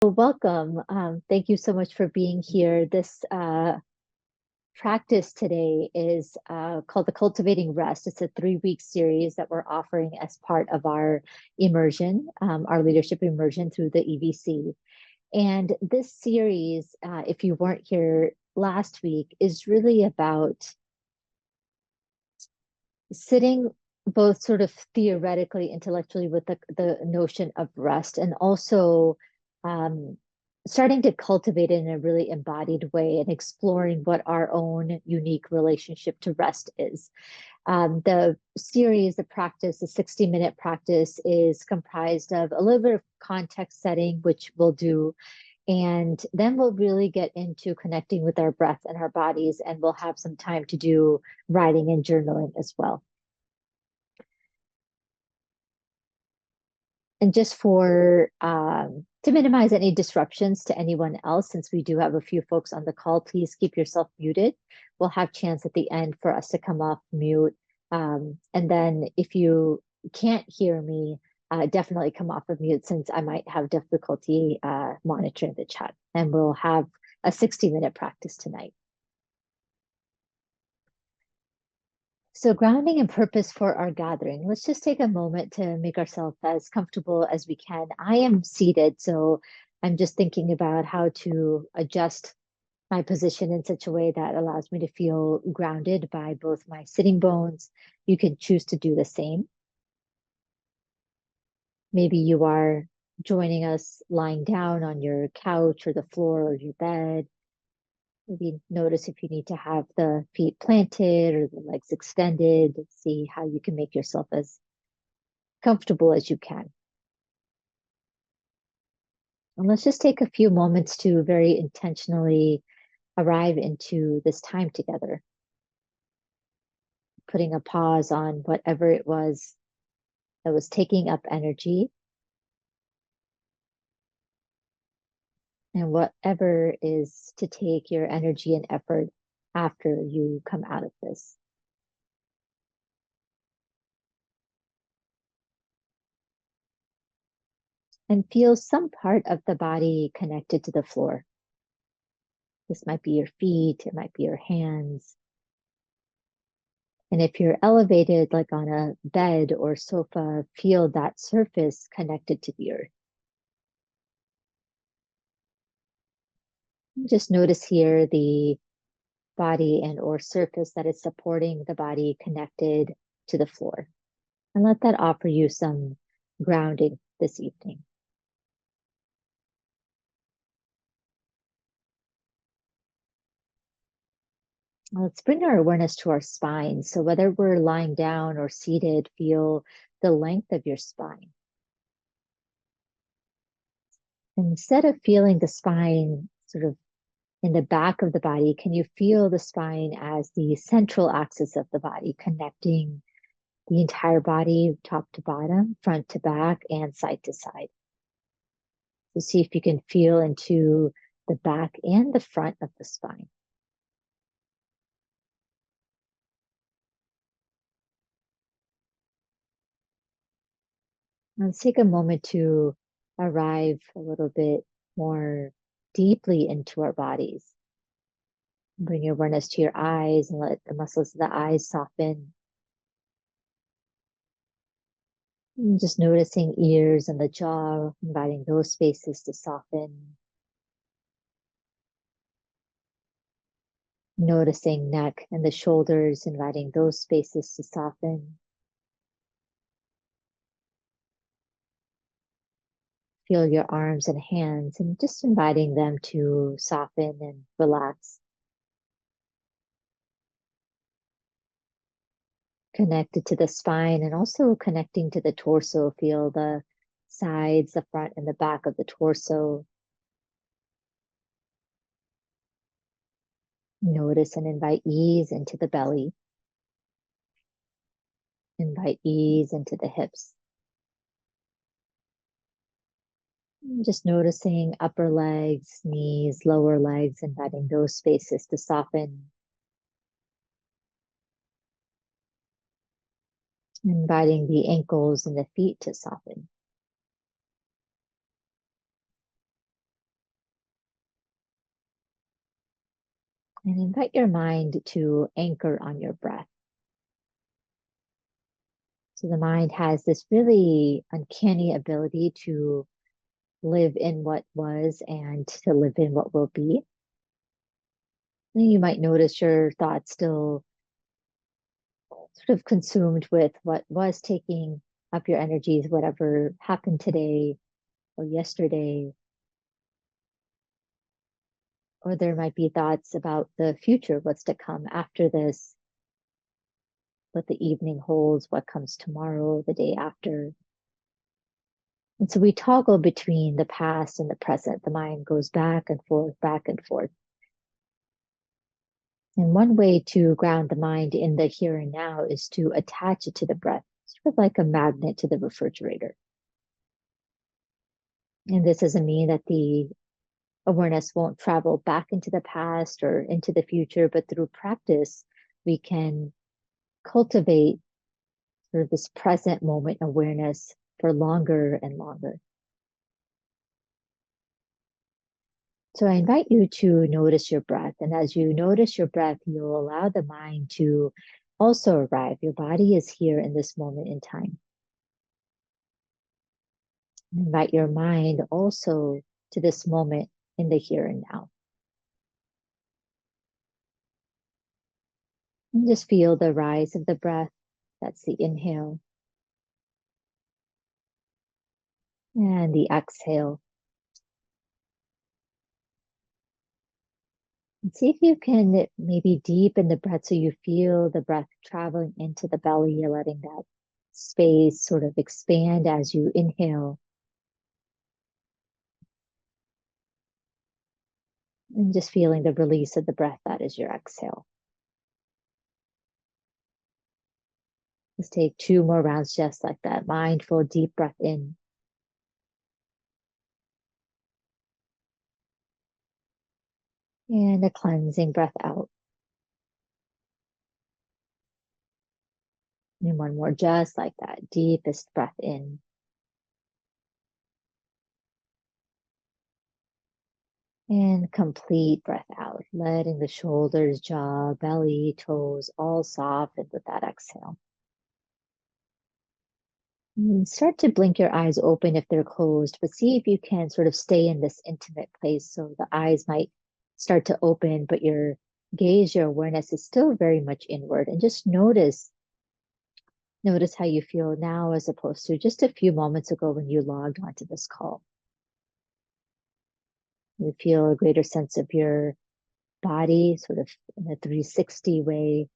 Welcome. Thank you so much for being here. This practice today is called the Cultivating Rest. It's a 3-week series that we're offering as part of our immersion, our leadership immersion through the EVC. And this series, if you weren't here last week, is really about sitting both sort of theoretically, intellectually with the notion of rest, and also starting to cultivate it in a really embodied way and exploring what our own unique relationship to rest is. The series, the practice, the 60-minute practice is comprised of a little bit of context setting, which we'll do. And then we'll really get into connecting with our breath and our bodies, and we'll have some time to do writing and journaling as well. And just for to minimize any disruptions to anyone else, since we do have a few folks on the call, please keep yourself muted. We'll have chance at the end for us to come off mute. And then if you can't hear me, definitely come off of mute, since I might have difficulty monitoring the chat. And we'll have a 60-minute practice tonight. So grounding and purpose for our gathering. Let's just take a moment to make ourselves as comfortable as we can. I am seated, so I'm just thinking about how to adjust my position in such a way that allows me to feel grounded by both my sitting bones. You can choose to do the same. Maybe you are joining us lying down on your couch or the floor or your bed. Maybe notice if you need to have the feet planted or the legs extended. See how you can make yourself as comfortable as you can. And let's just take a few moments to very intentionally arrive into this time together. Putting a pause on whatever it was that was taking up energy, and whatever is to take your energy and effort after you come out of this. And feel some part of the body connected to the floor. This might be your feet, it might be your hands. And if you're elevated, like on a bed or sofa, feel that surface connected to the earth. Just notice here the body and or surface that is supporting the body connected to the floor. And let that offer you some grounding this evening. Let's bring our awareness to our spine. So whether we're lying down or seated, feel the length of your spine. Instead of feeling the spine sort of in the back of the body, can you feel the spine as the central axis of the body, connecting the entire body, top to bottom, front to back, and side to side? So see if you can feel into the back and the front of the spine. Let's take a moment to arrive a little bit more deeply into our bodies. Bring your awareness to your eyes and let the muscles of the eyes soften. And just noticing ears and the jaw, inviting those spaces to soften. Noticing neck and the shoulders, inviting those spaces to soften. Feel your arms and hands and just inviting them to soften and relax. Connected to the spine and also connecting to the torso. Feel the sides, the front, and the back of the torso. Notice and invite ease into the belly. Invite ease into the hips. Just noticing upper legs, knees, lower legs, inviting those spaces to soften. Inviting the ankles and the feet to soften. And invite your mind to anchor on your breath. So the mind has this really uncanny ability to live in what was and to live in what will be. And you might notice your thoughts still sort of consumed with what was taking up your energies, whatever happened today or yesterday. Or there might be thoughts about the future, what's to come after this, what the evening holds, what comes tomorrow, the day after. And so we toggle between the past and the present. The mind goes back and forth, back and forth. And one way to ground the mind in the here and now is to attach it to the breath, sort of like a magnet to the refrigerator. And this doesn't mean that the awareness won't travel back into the past or into the future, but through practice, we can cultivate sort of this present moment awareness for longer and longer. So I invite you to notice your breath. And as you notice your breath, you'll allow the mind to also arrive. Your body is here in this moment in time. Invite your mind also to this moment in the here and now. And just feel the rise of the breath. That's the inhale. And the exhale. And see if you can maybe deepen the breath so you feel the breath traveling into the belly. You're letting that space sort of expand as you inhale. And just feeling the release of the breath, that is your exhale. Let's take 2 more rounds just like that. Mindful, deep breath in. And a cleansing breath out. And one more just like that. Deepest breath in. And complete breath out. Letting the shoulders, jaw, belly, toes all soften with that exhale. And start to blink your eyes open if they're closed, but see if you can sort of stay in this intimate place. So the eyes might start to open, but your gaze, your awareness is still very much inward. And just notice how you feel now as opposed to just a few moments ago when you logged onto this call. You feel a greater sense of your body, sort of in a 360 way.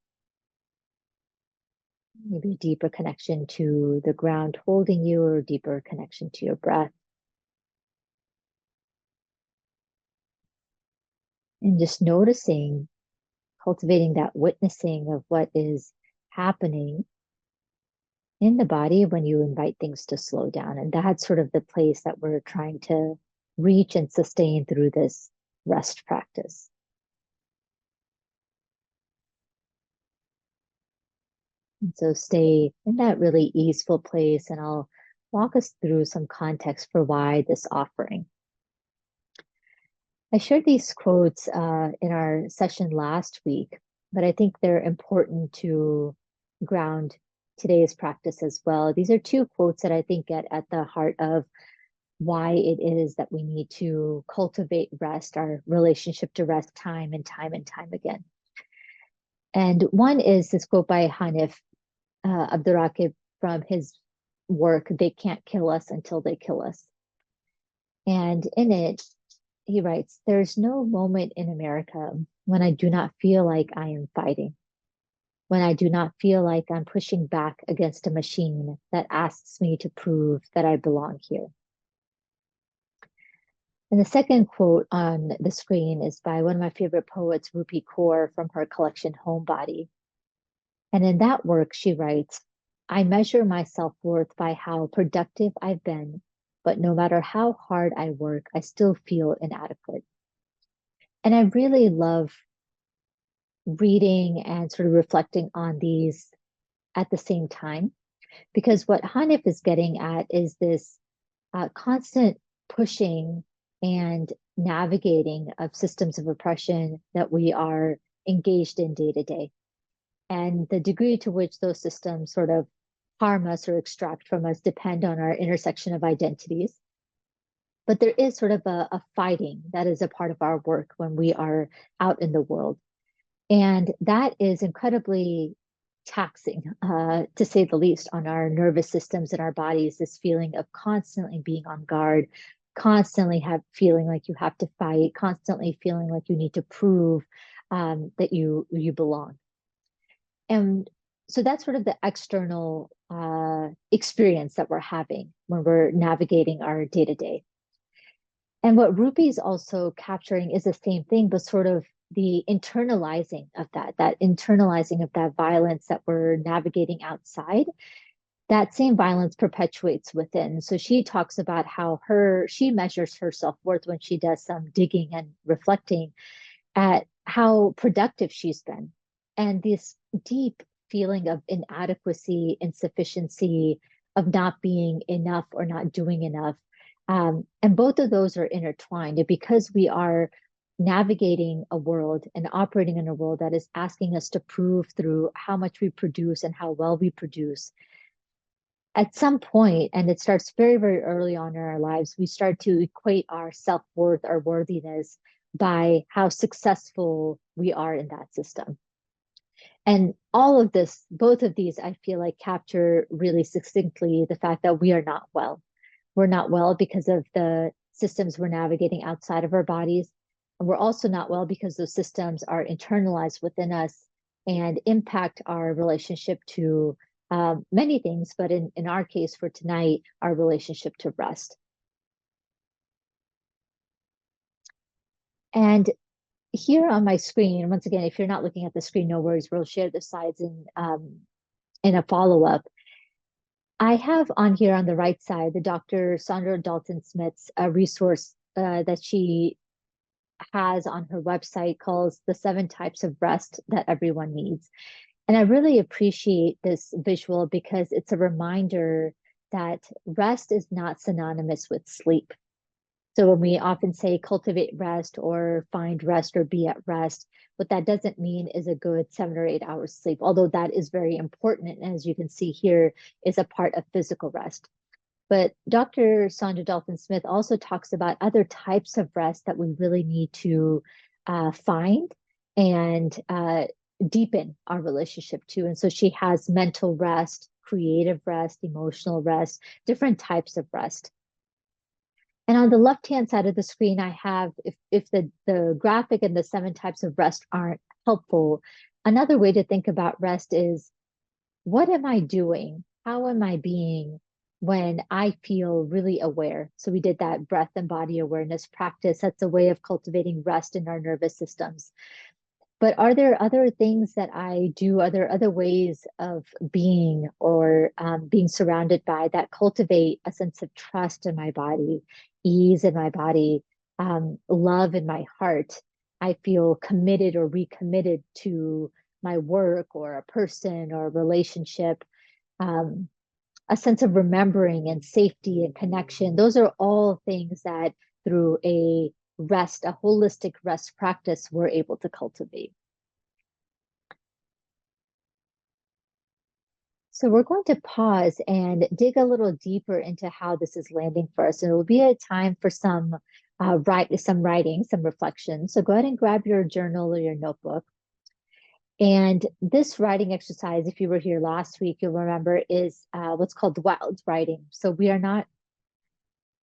Maybe a deeper connection to the ground holding you, or a deeper connection to your breath. And just noticing, cultivating that witnessing of what is happening in the body when you invite things to slow down. And that's sort of the place that we're trying to reach and sustain through this rest practice. And so stay in that really easeful place, and I'll walk us through some context for why this offering. I shared these quotes in our session last week, but I think they're important to ground today's practice as well. These are 2 quotes that I think get at the heart of why it is that we need to cultivate rest, our relationship to rest, time and time and time again. And one is this quote by Hanif Abdurraqib from his work, They Can't Kill Us Until They Kill Us. And in it, he writes, "There's no moment in America when I do not feel like I am fighting, when I do not feel like I'm pushing back against a machine that asks me to prove that I belong here." And the second quote on the screen is by one of my favorite poets, Rupi Kaur, from her collection Homebody. And in that work, she writes, "I measure my self-worth by how productive I've been, but no matter how hard I work, I still feel inadequate." And I really love reading and sort of reflecting on these at the same time, because what Hanif is getting at is this constant pushing and navigating of systems of oppression that we are engaged in day to day. And the degree to which those systems sort of harm us or extract from us depend on our intersection of identities. But there is sort of a fighting that is a part of our work when we are out in the world. And that is incredibly taxing, to say the least, on our nervous systems and our bodies, this feeling of constantly being on guard, constantly feeling like you have to fight, constantly feeling like you need to prove that you belong. And so that's sort of the external experience that we're having when we're navigating our day to day. And what Rupi is also capturing is the same thing, but sort of the internalizing of that internalizing of that violence that we're navigating outside. That same violence perpetuates within. So she talks about how she measures her self-worth when she does some digging and reflecting at how productive she's been. And this deep feeling of inadequacy, insufficiency, of not being enough or not doing enough. And both of those are intertwined. And because we are navigating a world and operating in a world that is asking us to prove through how much we produce and how well we produce, at some point, and it starts very, very early on in our lives, we start to equate our self-worth, our worthiness, by how successful we are in that system. And all of this, both of these, I feel like capture really succinctly the fact that we are not well. We're not well because of the systems we're navigating outside of our bodies. And we're also not well because those systems are internalized within us and impact our relationship to many things, but in our case for tonight, our relationship to rest. And here on my screen, once again, if you're not looking at the screen, no worries, we'll share the slides in a follow-up. I have on here on the right side, the Dr. Sandra Dalton Smith's resource that she has on her website called The 7 Types of Rest That Everyone Needs. And I really appreciate this visual because it's a reminder that rest is not synonymous with sleep. So when we often say cultivate rest or find rest or be at rest, what that doesn't mean is a good 7 or 8 hours sleep, although that is very important. And as you can see here, is a part of physical rest. But Dr. Sandra Dalton Smith also talks about other types of rest that we really need to find and deepen our relationship to. And so she has mental rest, creative rest, emotional rest, different types of rest. And on the left-hand side of the screen, I have, if the graphic and the 7 types of rest aren't helpful, another way to think about rest is, what am I doing? How am I being when I feel really aware? So we did that breath and body awareness practice. That's a way of cultivating rest in our nervous systems. But are there other things that I do? Are there other ways of being or being surrounded by that cultivate a sense of trust in my body, ease in my body, love in my heart? I feel committed or recommitted to my work or a person or a relationship, a sense of remembering and safety and connection. Those are all things that through a holistic rest practice, we're able to cultivate. So we're going to pause and dig a little deeper into how this is landing for us. And it will be a time for some writing, some reflection. So go ahead and grab your journal or your notebook. And this writing exercise, if you were here last week, you'll remember is what's called wild writing. So we are not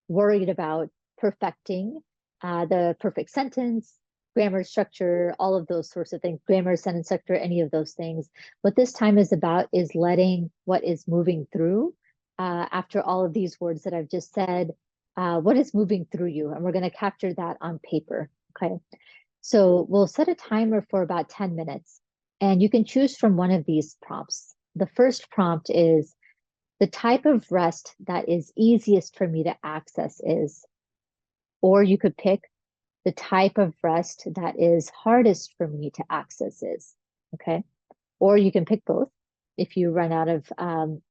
worried about perfecting the perfect sentence, grammar structure, all of those sorts of things, grammar, sentence structure, any of those things. What this time is about is letting what is moving through after all of these words that I've just said, what is moving through you? And we're going to capture that on paper. Okay. So we'll set a timer for about 10 minutes and you can choose from one of these prompts. The first prompt is, the type of rest that is easiest for me to access is, or you could pick, the type of rest that is hardest for me to access is, okay? Or you can pick both if you run out of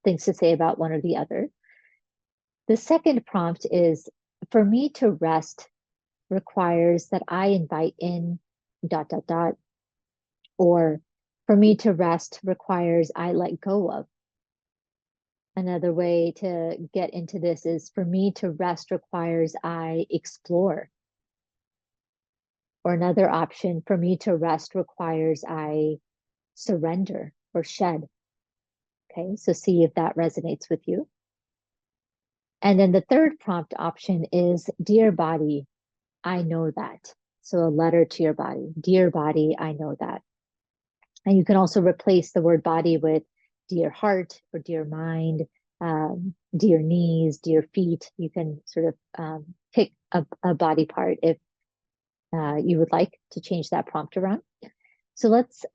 things to say about one or the other. The second prompt is, for me to rest, requires that I invite in ... Or for me to rest requires I let go of. Another way to get into this is for me to rest requires I explore. Or another option, for me to rest requires I surrender or shed. Okay, so see if that resonates with you. And then the third prompt option is, dear body, I know that. So a letter to your body. Dear body, I know that. And you can also replace the word body with dear heart or dear mind, dear knees, dear feet. You can sort of pick a body part if you would like to change that prompt around. So let's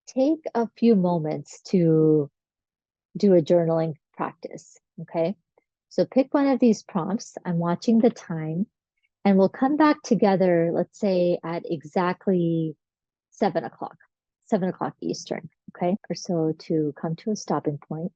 take a few moments to do a journaling practice. Okay. So pick one of these prompts. I'm watching the time, and we'll come back together, let's say at exactly 7 o'clock, 7 o'clock Eastern, okay? Or so, to come to a stopping point.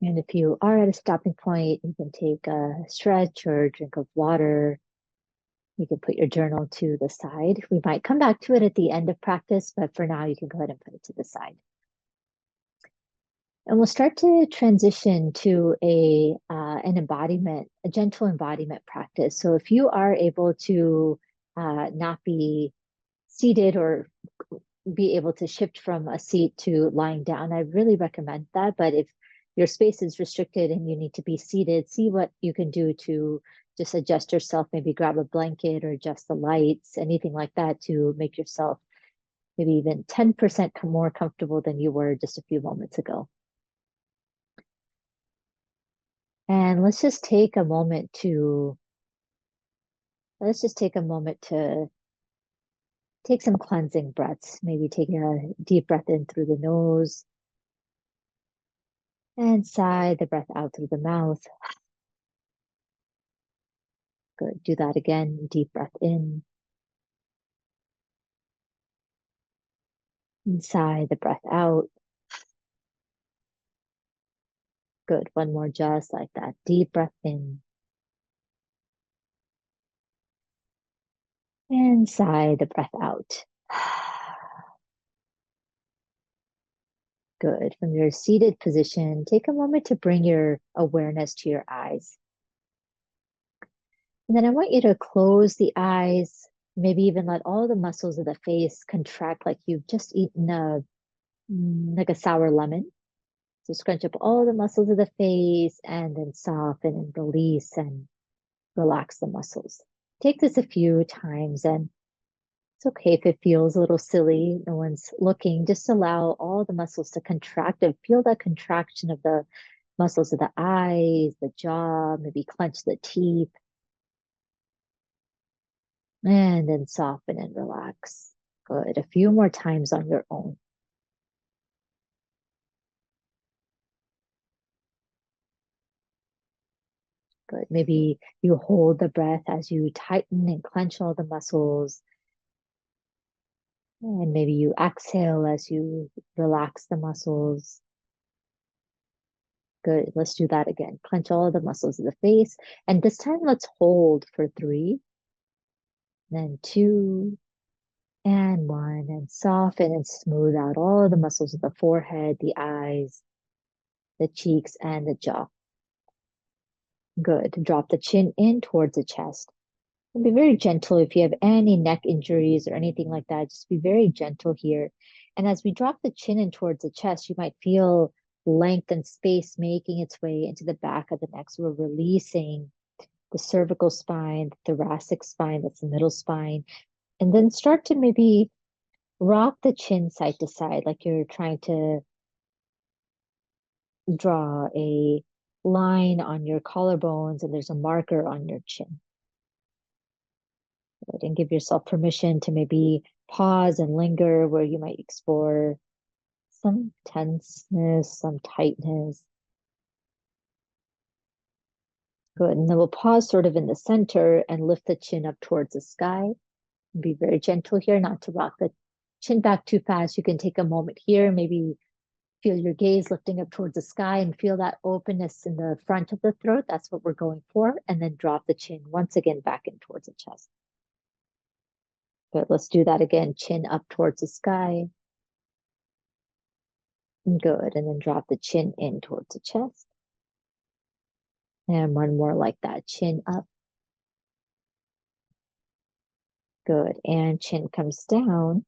And if you are at a stopping point, you can take a stretch or a drink of water. You can put your journal to the side. We might come back to it at the end of practice, but for now, you can go ahead and put it to the side. And we'll start to transition to an embodiment, a gentle embodiment practice. So if you are able to not be seated or be able to shift from a seat to lying down, I really recommend that. But if your space is restricted and you need to be seated, see what you can do to just adjust yourself, maybe grab a blanket or adjust the lights, anything like that to make yourself maybe even 10% more comfortable than you were just a few moments ago. And let's just take a moment to take some cleansing breaths. Maybe take a deep breath in through the nose and sigh the breath out through the mouth. Good. Do that again. Deep breath in and sigh the breath out. Good. One more, just like that. Deep breath in and sigh the breath out. Good. From your seated position, take a moment to bring your awareness to your eyes. And then I want you to close the eyes, maybe even let all the muscles of the face contract like you've just eaten like a sour lemon. So scrunch up all the muscles of the face and then soften and release and relax the muscles. Take this a few times, and it's okay if it feels a little silly. No one's looking. Just allow all the muscles to contract and feel that contraction of the muscles of the eyes, the jaw, maybe clench the teeth. And then soften and relax. Good. A few more times on your own. Good. Maybe you hold the breath as you tighten and clench all the muscles. And maybe you exhale as you relax the muscles. Good. Let's do that again. Clench all the muscles of the face. And this time, let's hold for 3, then 2, and 1. And soften and smooth out all the muscles of the forehead, the eyes, the cheeks, and the jaw. Good. Drop the chin in towards the chest. And be very gentle if you have any neck injuries or anything like that. Just be very gentle here. And as we drop the chin in towards the chest, you might feel length and space making its way into the back of the neck. So we're releasing the cervical spine, the thoracic spine, that's the middle spine. And then start to maybe rock the chin side to side, like you're trying to draw a line on your collarbones and there's a marker on your chin. And give yourself permission to maybe pause and linger where you might explore some tenseness, some tightness. Good. And then we'll pause sort of in the center and lift the chin up towards the sky. Be very gentle here, not to rock the chin back too fast. You can take a moment here, maybe feel your gaze lifting up towards the sky and feel that openness in the front of the throat. That's what we're going for. And then drop the chin once again back in towards the chest. Good. Let's do that again. Chin up towards the sky. Good. And then drop the chin in towards the chest. And one more like that. Chin up. Good. And chin comes down.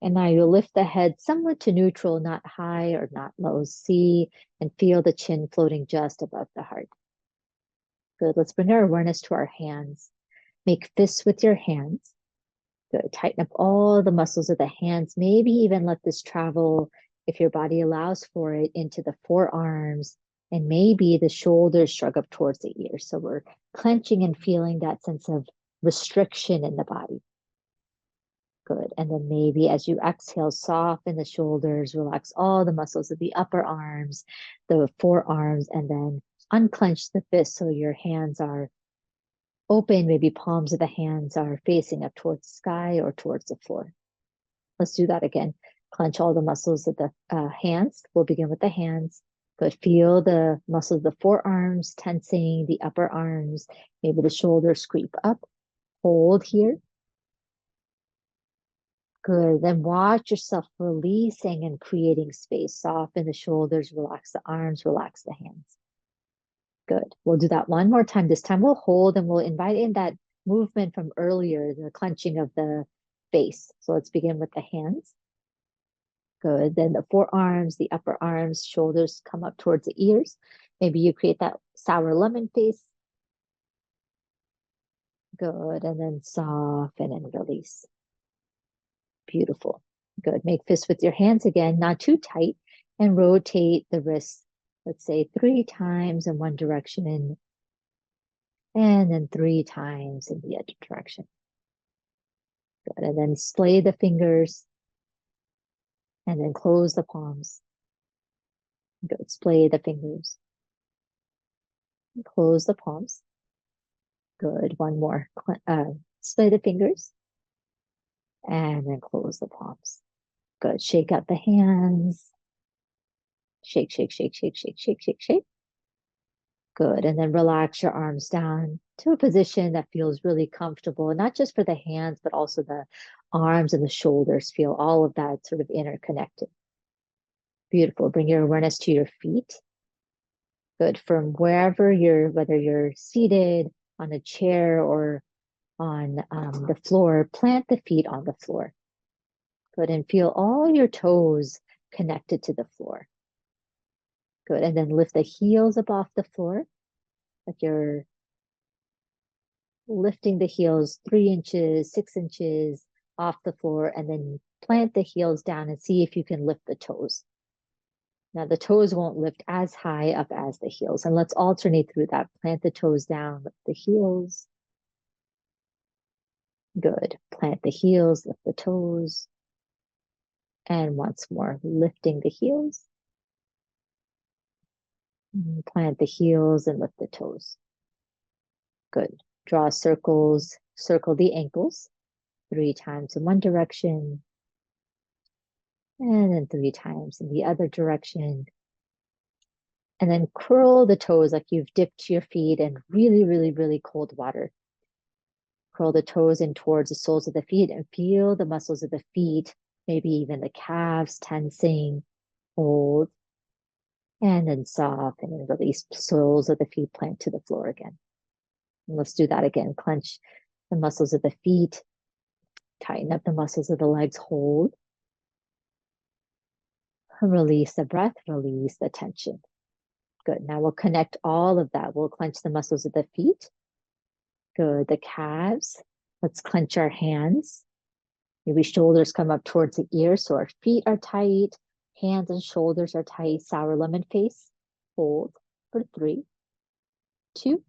And now you lift the head somewhat to neutral, not high or not low. See and feel the chin floating just above the heart. Good. Let's bring our awareness to our hands. Make fists with your hands. Good. Tighten up all the muscles of the hands. Maybe even let this travel, if your body allows for it, into the forearms. And maybe the shoulders shrug up towards the ears. So we're clenching and feeling that sense of restriction in the body. Good. And then maybe as you exhale, soften the shoulders, relax all the muscles of the upper arms, the forearms, and then unclench the fists so your hands are open. Maybe palms of the hands are facing up towards the sky or towards the floor. Let's do that again. Clench all the muscles of the hands. We'll begin with the hands. Good. Feel the muscles of the forearms tensing, the upper arms, maybe the shoulders creep up. Hold here. Good. Then watch yourself releasing and creating space. Soften the shoulders, relax the arms, relax the hands. Good. We'll do that one more time. This time we'll hold and we'll invite in that movement from earlier, the clenching of the face. So let's begin with the hands. Good. Then the forearms, the upper arms, shoulders come up towards the ears. Maybe you create that sour lemon face. Good. And then soften and release. Beautiful. Good. Make fists with your hands again, not too tight, and rotate the wrists, let's say 3 times in one direction, and then 3 times in the other direction. Good. And then splay the fingers, and then close the palms. Good. Splay the fingers. Close the palms. Good. One more. Splay the fingers, and then close the palms. Good. Shake out the hands. Shake, shake, shake, shake, shake, shake, shake, shake. Good. And then relax your arms down to a position that feels really comfortable, not just for the hands, but also the arms and the shoulders. Feel all of that sort of interconnected. Beautiful. Bring your awareness to your feet. Good. From wherever whether you're seated on a chair or on the floor, plant the feet on the floor. Good. And feel all your toes connected to the floor. Good. And then lift the heels up off the floor, like you're lifting the heels 3 inches, 6 inches off the floor, and then plant the heels down and see if you can lift the toes. Now the toes won't lift as high up as the heels. And let's alternate through that. Plant the toes down, lift the heels. Good. Plant the heels, lift the toes. And once more, lifting the heels. Plant the heels and lift the toes. Good. Draw circles, circle the ankles 3 times in one direction. And then 3 times in the other direction. And then curl the toes like you've dipped your feet in really, really, really cold water. Curl the toes in towards the soles of the feet and feel the muscles of the feet, maybe even the calves tensing. Hold. And then soften and release. Soles of the feet plant to the floor again. And let's do that again. Clench the muscles of the feet. Tighten up the muscles of the legs. Hold. Release the breath. Release the tension. Good. Now we'll connect all of that. We'll clench the muscles of the feet. Good. The calves. Let's clench our hands. Maybe shoulders come up towards the ears, so our feet are tight. Hands and shoulders are tight. Sour lemon face. Hold for 3, 2,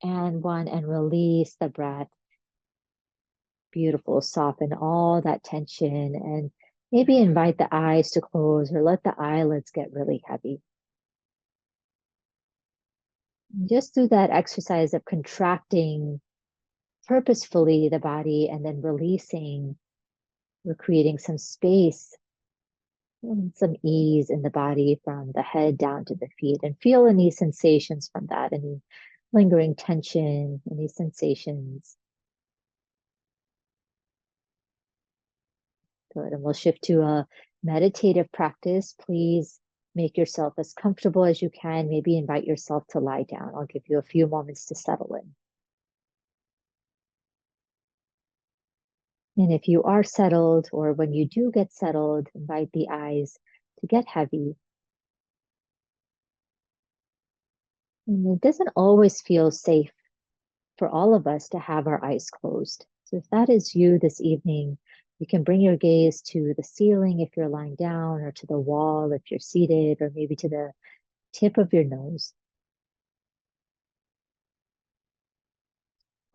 and 1. And release the breath. Beautiful. Soften all that tension and maybe invite the eyes to close or let the eyelids get really heavy. Just do that exercise of contracting purposefully the body and then releasing. We're creating some space and some ease in the body from the head down to the feet, and feel any sensations from that, any lingering tension, any sensations. Good. And we'll shift to a meditative practice. Please make yourself as comfortable as you can. Maybe invite yourself to lie down. I'll give you a few moments to settle in. And if you are settled, or when you do get settled, invite the eyes to get heavy. And it doesn't always feel safe for all of us to have our eyes closed. So if that is you this evening, you can bring your gaze to the ceiling if you're lying down, or to the wall if you're seated, or maybe to the tip of your nose.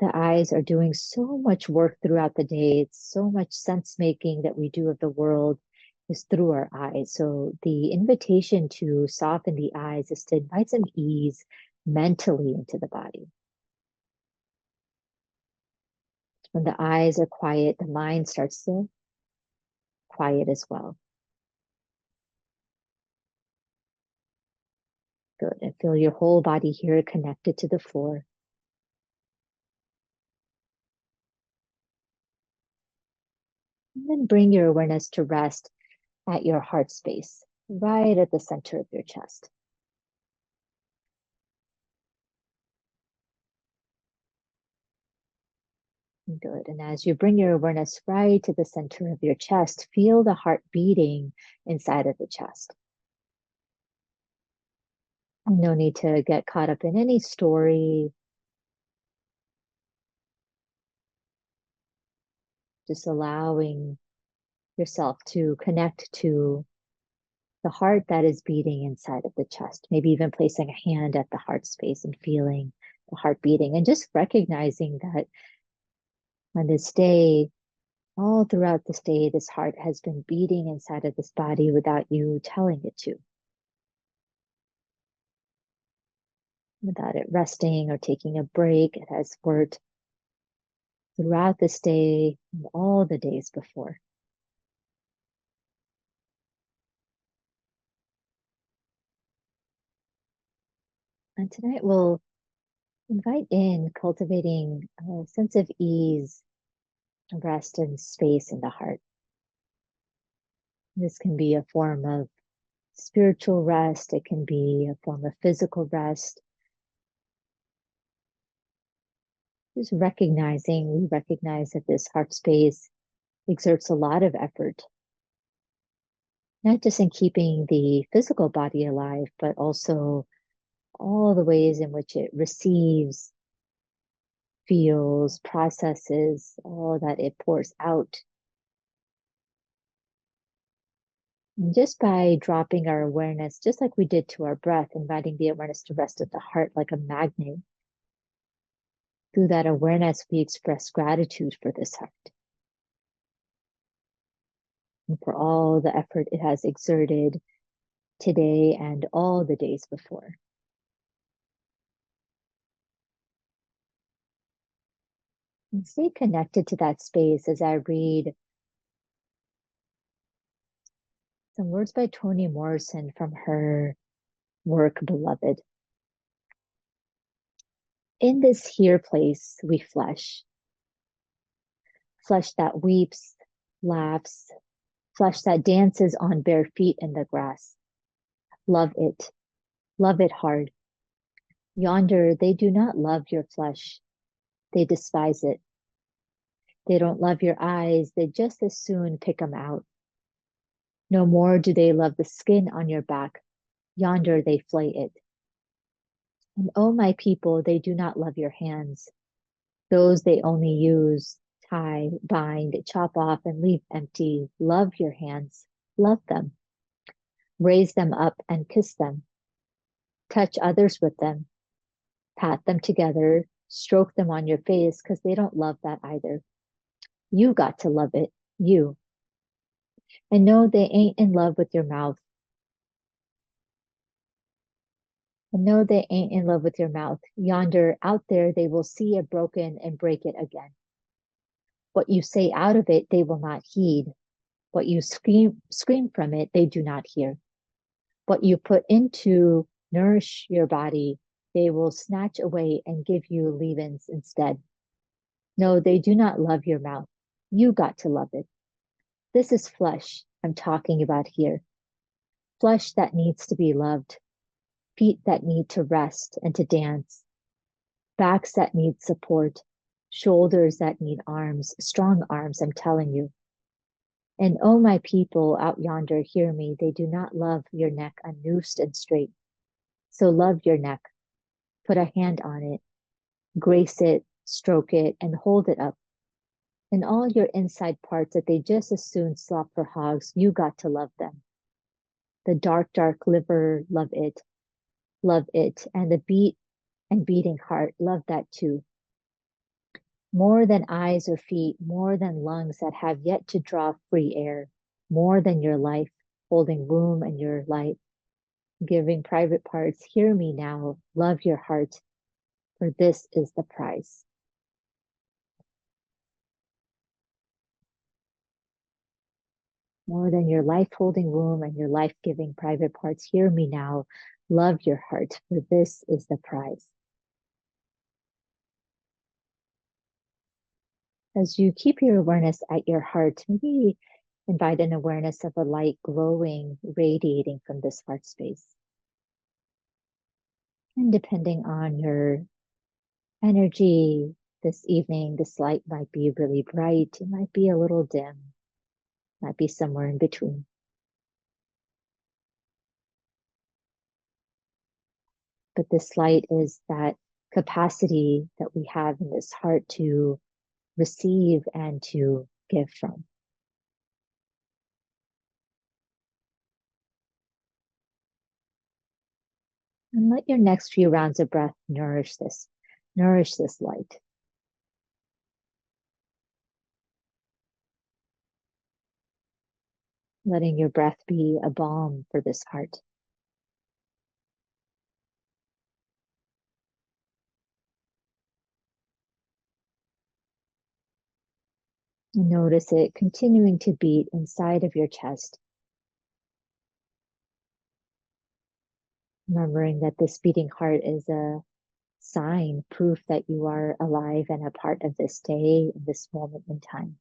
The eyes are doing so much work throughout the day. It's so much sense making that we do of the world is through our eyes. So the invitation to soften the eyes is to invite some ease mentally into the body. When the eyes are quiet, the mind starts to quiet as well. Good. And feel your whole body here connected to the floor. And then bring your awareness to rest at your heart space, right at the center of your chest. Good. And as you bring your awareness right to the center of your chest, feel the heart beating inside of the chest. No need to get caught up in any story. Just allowing yourself to connect to the heart that is beating inside of the chest. Maybe even placing a hand at the heart space and feeling the heart beating, and just recognizing that on this day, all throughout this day, this heart has been beating inside of this body without you telling it to, without it resting or taking a break. It has worked throughout this day and all the days before. And tonight we'll invite in cultivating a sense of ease, rest, and space in the heart. This can be a form of spiritual rest. It can be a form of physical rest. Just recognizing, we recognize that this heart space exerts a lot of effort, not just in keeping the physical body alive, but also all the ways in which it receives, feels, processes, all that it pours out. And just by dropping our awareness, just like we did to our breath, inviting the awareness to rest at the heart like a magnet, through that awareness, we express gratitude for this heart and for all the effort it has exerted today and all the days before. And stay connected to that space as I read some words by Toni Morrison from her work, Beloved. In this here place, we flesh that weeps, laughs, flesh that dances on bare feet in the grass. Love it hard. Yonder, they do not love your flesh. They despise it. They don't love your eyes. They just as soon pick them out. No more do they love the skin on your back. Yonder, they flay it. And oh, my people, they do not love your hands. Those they only use, tie, bind, chop off, and leave empty. Love your hands. Love them. Raise them up and kiss them. Touch others with them. Pat them together. Stroke them on your face, because they don't love that either. You got to love it. You. And no, they ain't in love with your mouth. And know they ain't in love with your mouth. Yonder, out there, they will see it broken and break it again. What you say out of it, they will not heed. What you scream from it, they do not hear. What you put into nourish your body, they will snatch away and give you leavings instead. No, they do not love your mouth. You got to love it. This is flesh I'm talking about here. Flesh that needs to be loved, feet that need to rest and to dance, backs that need support, shoulders that need arms, strong arms, I'm telling you. And oh, my people out yonder, hear me. They do not love your neck unnoosed and straight. So love your neck, put a hand on it, grace it, stroke it, and hold it up. And all your inside parts that they just as soon slop for hogs, you got to love them. The dark, dark liver, love it, love it. And the beat and beating heart, love that too. More than eyes or feet, more than lungs that have yet to draw free air, more than your life, holding womb and your light, giving private parts, hear me now, love your heart, for this is the prize. More than your life holding womb and your life giving private parts, hear me now, love your heart, for this is the prize. As you keep your awareness at your heart, maybe invite an awareness of a light glowing, radiating from this heart space. And depending on your energy this evening, this light might be really bright, it might be a little dim, might be somewhere in between. But this light is that capacity that we have in this heart to receive and to give from. And let your next few rounds of breath nourish this light. Letting your breath be a balm for this heart. And notice it continuing to beat inside of your chest. Remembering that this beating heart is a sign, proof that you are alive and a part of this day, in this moment in time.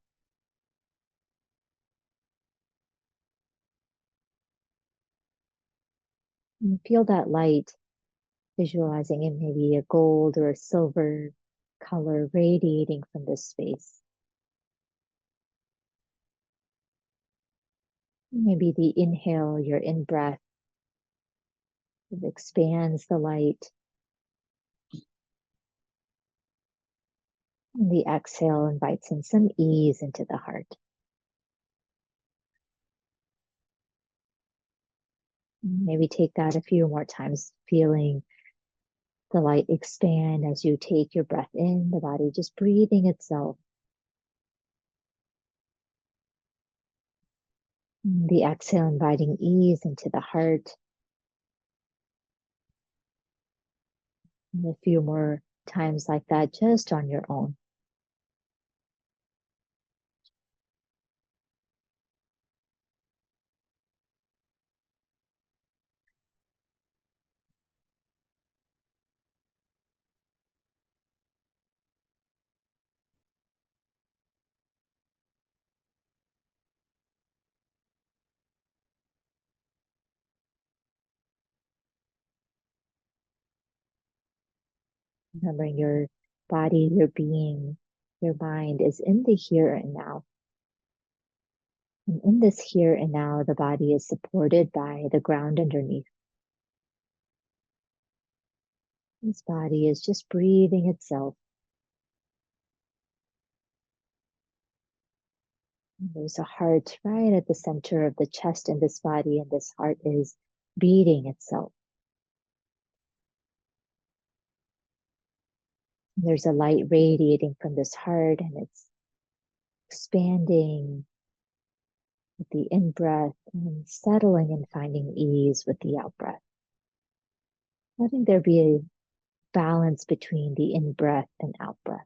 And feel that light, visualizing it maybe a gold or a silver color radiating from this space. Maybe the inhale, your in-breath, it expands the light. And the exhale invites in some ease into the heart. Maybe take that a few more times, feeling the light expand as you take your breath in, the body just breathing itself. The exhale inviting ease into the heart. And a few more times like that, just on your own. Remembering your body, your being, your mind is in the here and now. And in this here and now, the body is supported by the ground underneath. This body is just breathing itself. And there's a heart right at the center of the chest in this body, and this heart is beating itself. And there's a light radiating from this heart, and it's expanding with the in-breath and settling and finding ease with the out-breath. letting there be a balance between the in breath and out breath.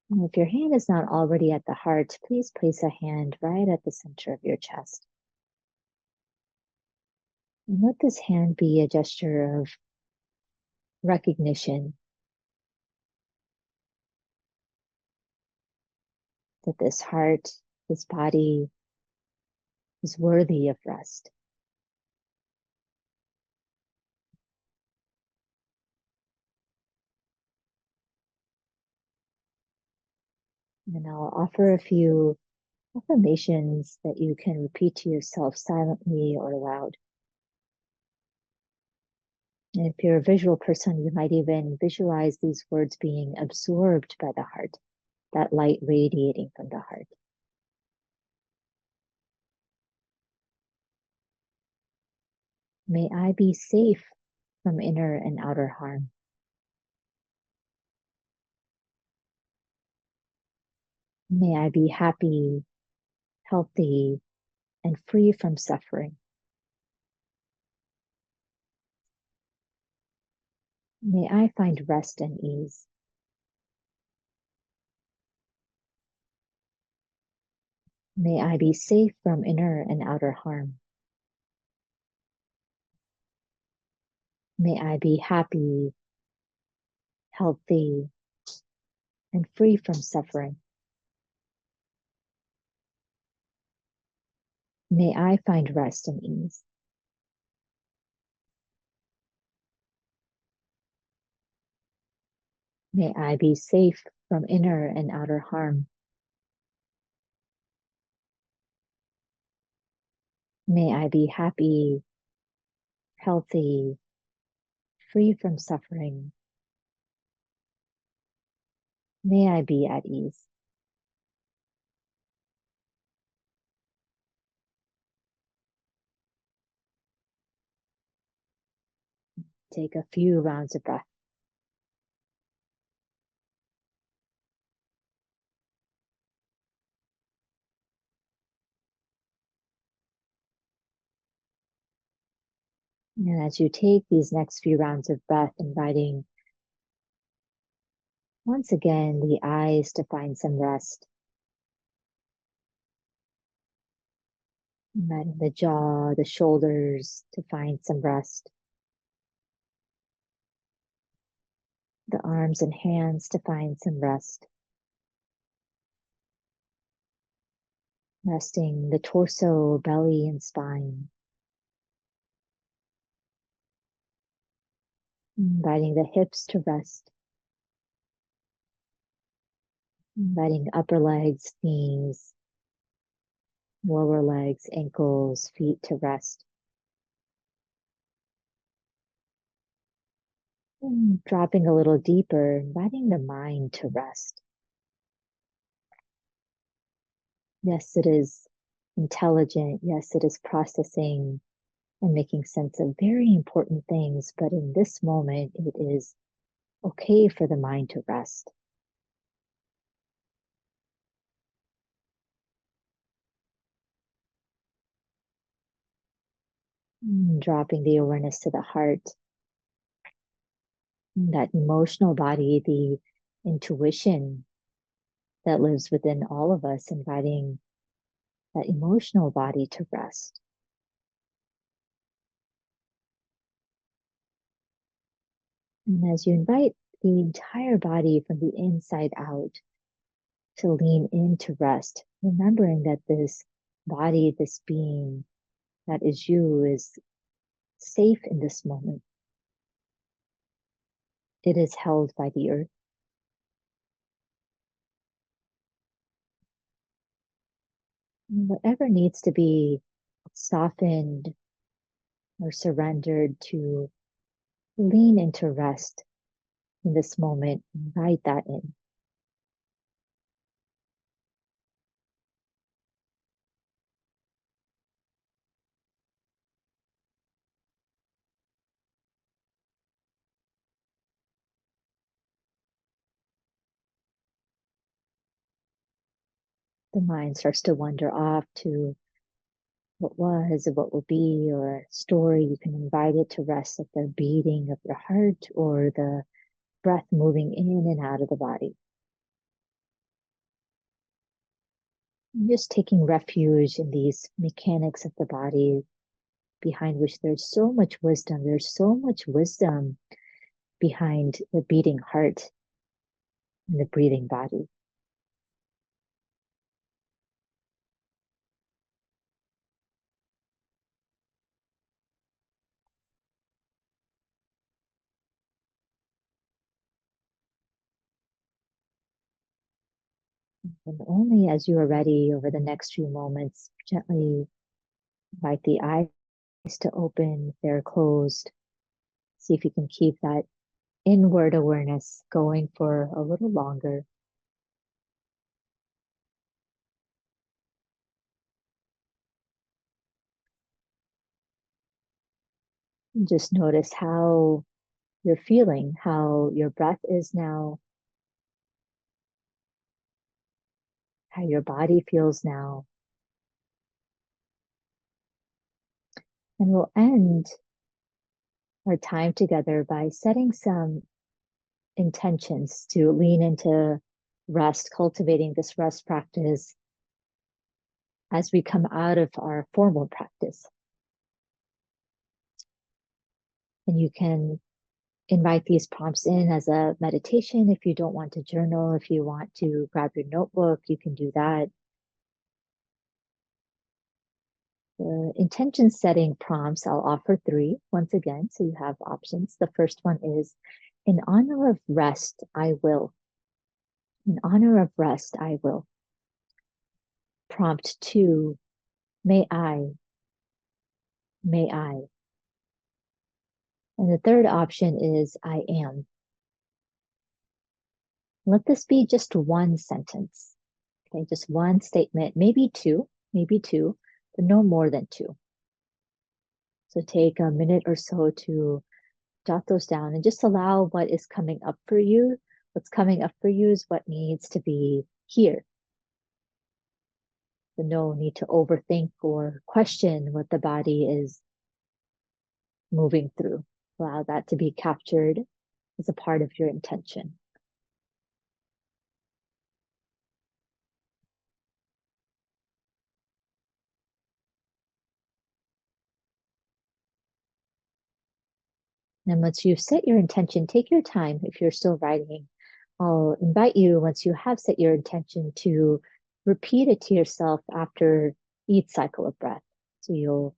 And if your hand is not already at the heart, please place a hand right at the center of your chest. And let this hand be a gesture of recognition that this heart, this body is worthy of rest. And I'll offer a few affirmations that you can repeat to yourself silently or aloud. And if you're a visual person, you might even visualize these words being absorbed by the heart, that light radiating from the heart. May I be safe from inner and outer harm. May I be happy, healthy, and free from suffering. May I find rest and ease. May I be safe from inner and outer harm. May I be happy, healthy, and free from suffering. May I find rest and ease. May I be safe from inner and outer harm. May I be happy, healthy, free from suffering. May I be at ease. Take a few rounds of breath. And as you take these next few rounds of breath, inviting once again the eyes to find some rest, inviting the jaw, the shoulders to find some rest, the arms and hands to find some rest, resting the torso, belly, and spine, inviting the hips to rest, inviting upper legs, knees, lower legs, ankles, feet to rest. And dropping a little deeper, inviting the mind to rest. Yes, it is intelligent. Yes, it is processing and making sense of very important things. But in this moment, it is okay for the mind to rest. Dropping the awareness to the heart, that emotional body, the intuition that lives within all of us, inviting that emotional body to rest. And as you invite the entire body from the inside out to lean into rest, remembering that this body, this being that is you, is safe in this moment. It is held by the earth. And whatever needs to be softened or surrendered to lean into rest in this moment, invite that in. the mind starts to wander off to what was or what will be, or a story, you can invite it to rest at the beating of your heart or the breath moving in and out of the body. And just taking refuge in these mechanics of the body behind which there's so much wisdom. There's so much wisdom behind the beating heart and the breathing body. And only as you are ready over the next few moments, gently invite the eyes to open if they're closed. See if you can keep that inward awareness going for a little longer. And just notice how you're feeling, how your breath is now, how your body feels now. And we'll end our time together by setting some intentions to lean into rest, cultivating this rest practice as we come out of our formal practice. And you can invite these prompts in as a meditation. If you don't want to journal, if you want to grab your notebook, you can do that. The intention setting prompts, I'll offer 3 once again, so you have options. The first one is, in honor of rest, I will. In honor of rest, I will. Prompt 2, may I. May I. And the third option is, I am. Let this be just one sentence. Okay, just one statement, maybe two, but no more than 2. So take a minute or so to jot those down and just allow what is coming up for you. What's coming up for you is what needs to be here. So no need to overthink or question what the body is moving through. Allow that to be captured as a part of your intention. And once you've set your intention, take your time. If you're still writing, I'll invite you, once you have set your intention, to repeat it to yourself after each cycle of breath. So you'll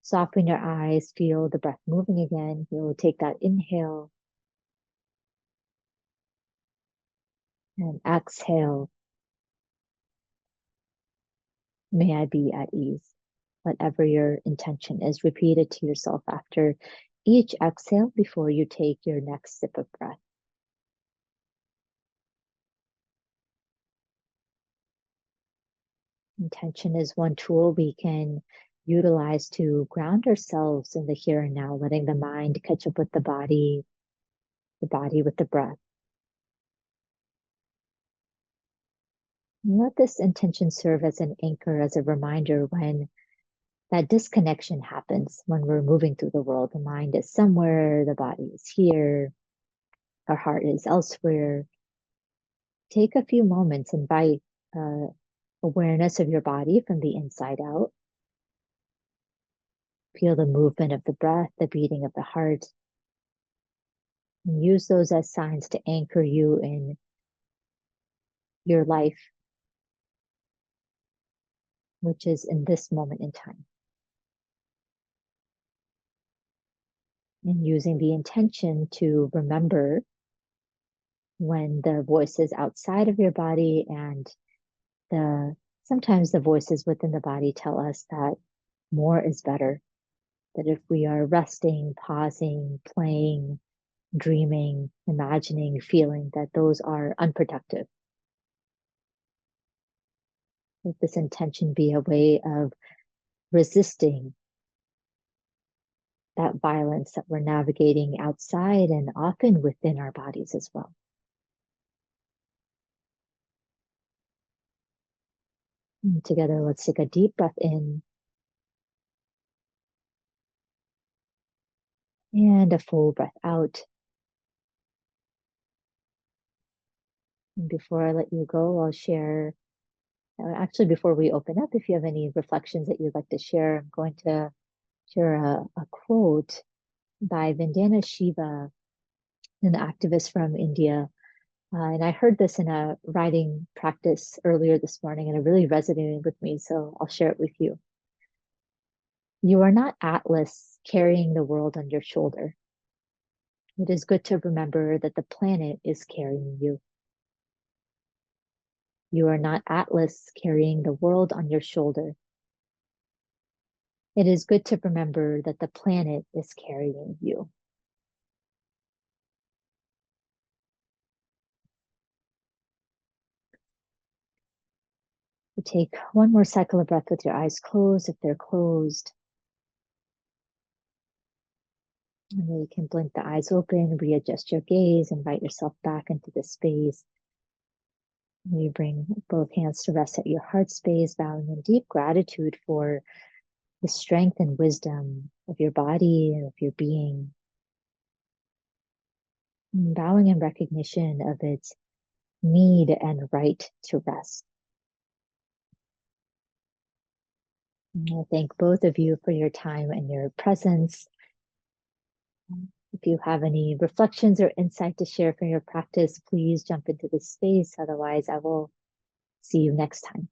soften your eyes, feel the breath moving again. You'll take that inhale and exhale. May I be at ease. Whatever your intention is, repeat it to yourself after each exhale before you take your next sip of breath. Intention is one tool we can utilize to ground ourselves in the here and now, letting the mind catch up with the body with the breath. And let this intention serve as an anchor, as a reminder when that disconnection happens, when we're moving through the world. The mind is somewhere, the body is here, our heart is elsewhere. Take a few moments, invite awareness of your body from the inside out. Feel the movement of the breath, the beating of the heart, and use those as signs to anchor you in your life, which is in this moment in time. And using the intention to remember when the voices outside of your body and sometimes the voices within the body tell us that more is better. That if we are resting, pausing, playing, dreaming, imagining, feeling, that those are unproductive. Let this intention be a way of resisting that violence that we're navigating outside and often within our bodies as well. And together, let's take a deep breath in and a full breath out. And before I let you go, I'll share, actually, before we open up, if you have any reflections that you'd like to share, I'm going to share a quote by Vandana Shiva, an activist from India. And I heard this in a writing practice earlier this morning, and it really resonated with me. So I'll share it with you. You are not Atlas carrying the world on your shoulder. It is good to remember that the planet is carrying you. You are not Atlas carrying the world on your shoulder. It is good to remember that the planet is carrying you. You take one more cycle of breath with your eyes closed if they're closed. And then you can blink the eyes open, readjust your gaze, invite yourself back into the space. And you bring both hands to rest at your heart space, bowing in deep gratitude for the strength and wisdom of your body and of your being. And bowing in recognition of its need and right to rest. And I thank both of you for your time and your presence. If you have any reflections or insight to share from your practice, please jump into the space. Otherwise, I will see you next time.